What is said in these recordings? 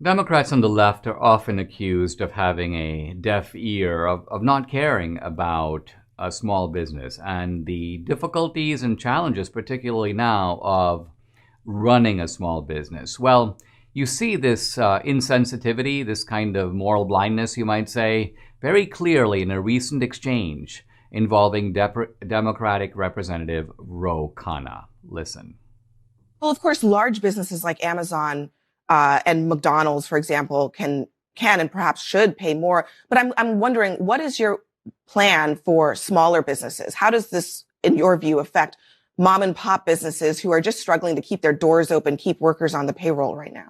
Democrats on the left are often accused of having a deaf ear, of not caring about a small business and the difficulties and challenges, particularly now, of running a small business. Well, you see this insensitivity, this kind of moral blindness, you might say, very clearly in a recent exchange involving Democratic Representative Ro Khanna. Listen. Well, of course, large businesses like Amazon and McDonald's, for example, can and perhaps should pay more. But I'm wondering, what is your plan for smaller businesses? How does this, in your view, affect mom and pop businesses who are just struggling to keep their doors open, keep workers on the payroll right now?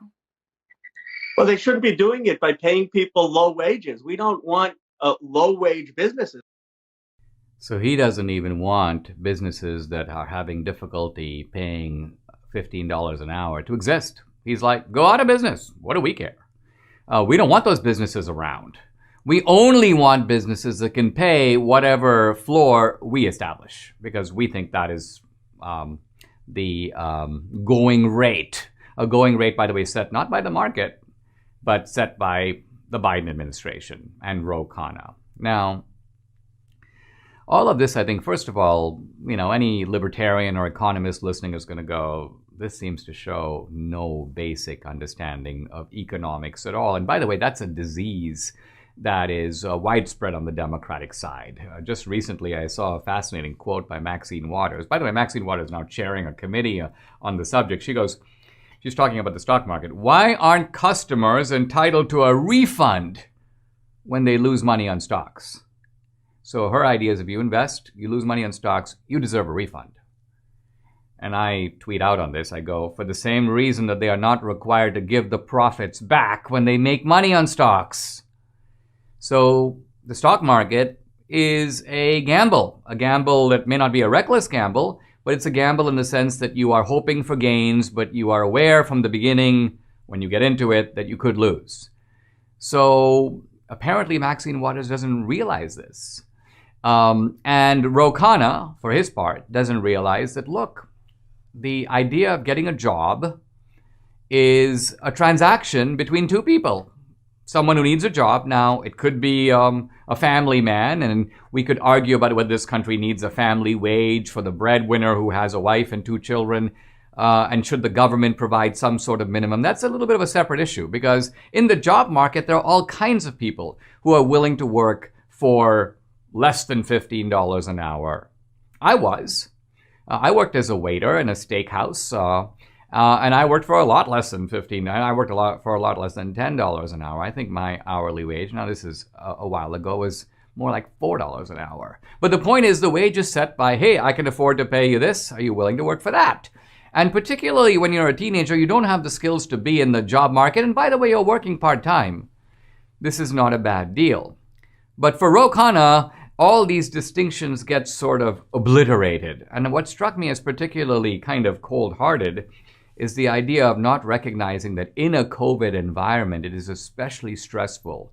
Well, they shouldn't be doing it by paying people low wages. We don't want low-wage businesses. So he doesn't even want businesses that are having difficulty paying $15 an hour to exist. He's like, go out of business. What do we care? We don't want those businesses around. We only want businesses that can pay whatever floor we establish, because we think that is the going rate. A going rate, by the way, set not by the market, but set by the Biden administration and Ro Khanna. Now, all of this, I think, first of all, any libertarian or economist listening is going to go, this seems to show no basic understanding of economics at all. And by the way, that's a disease that is widespread on the Democratic side. Just recently, I saw a fascinating quote by Maxine Waters. By the way, Maxine Waters is now chairing a committee on the subject. She's talking about the stock market. Why aren't customers entitled to a refund when they lose money on stocks? So her idea is if you invest, you lose money on stocks, you deserve a refund. And I tweet out on this. I go, for the same reason that they are not required to give the profits back when they make money on stocks. So the stock market is a gamble that may not be a reckless gamble, but it's a gamble in the sense that you are hoping for gains, but you are aware from the beginning when you get into it that you could lose. So apparently Maxine Waters doesn't realize this. And Ro Khanna, for his part, doesn't realize that, look, the idea of getting a job is a transaction between two people. Someone who needs a job. Now, it could be a family man, and we could argue about whether this country needs a family wage for the breadwinner who has a wife and two children, and should the government provide some sort of minimum. That's a little bit of a separate issue, because in the job market, there are all kinds of people who are willing to work for less than $15 an hour. I worked as a waiter in a steakhouse, and I worked for a lot less than $15. I worked for a lot less than $10 an hour. I think my hourly wage, now this is a while ago, was more like $4 an hour. But the point is, the wage is set by, hey, I can afford to pay you this. Are you willing to work for that? And particularly when you're a teenager, you don't have the skills to be in the job market. And by the way, you're working part-time. This is not a bad deal. But for Ro Khanna, all these distinctions get sort of obliterated. And what struck me as particularly kind of cold-hearted is the idea of not recognizing that in a COVID environment, it is especially stressful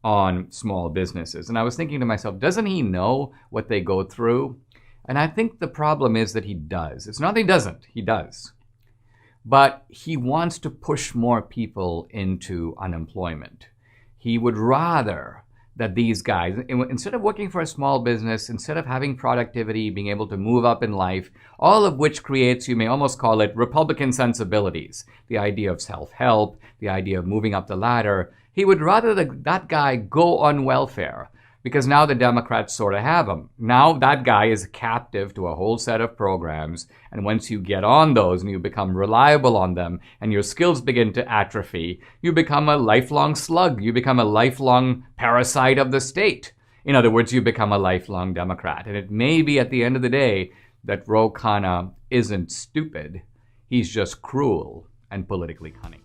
on small businesses. And I was thinking to myself, doesn't he know what they go through? And I think the problem is that he does. It's not that he doesn't, he does. But he wants to push more people into unemployment. He would rather that these guys, instead of working for a small business, instead of having productivity, being able to move up in life, all of which creates, you may almost call it, Republican sensibilities. The idea of self-help, the idea of moving up the ladder. He would rather that guy go on welfare, because now the Democrats sort of have him. Now that guy is captive to a whole set of programs, and once you get on those and you become reliable on them and your skills begin to atrophy, you become a lifelong slug. You become a lifelong parasite of the state. In other words, you become a lifelong Democrat. And it may be at the end of the day that Ro Khanna isn't stupid. He's just cruel and politically cunning.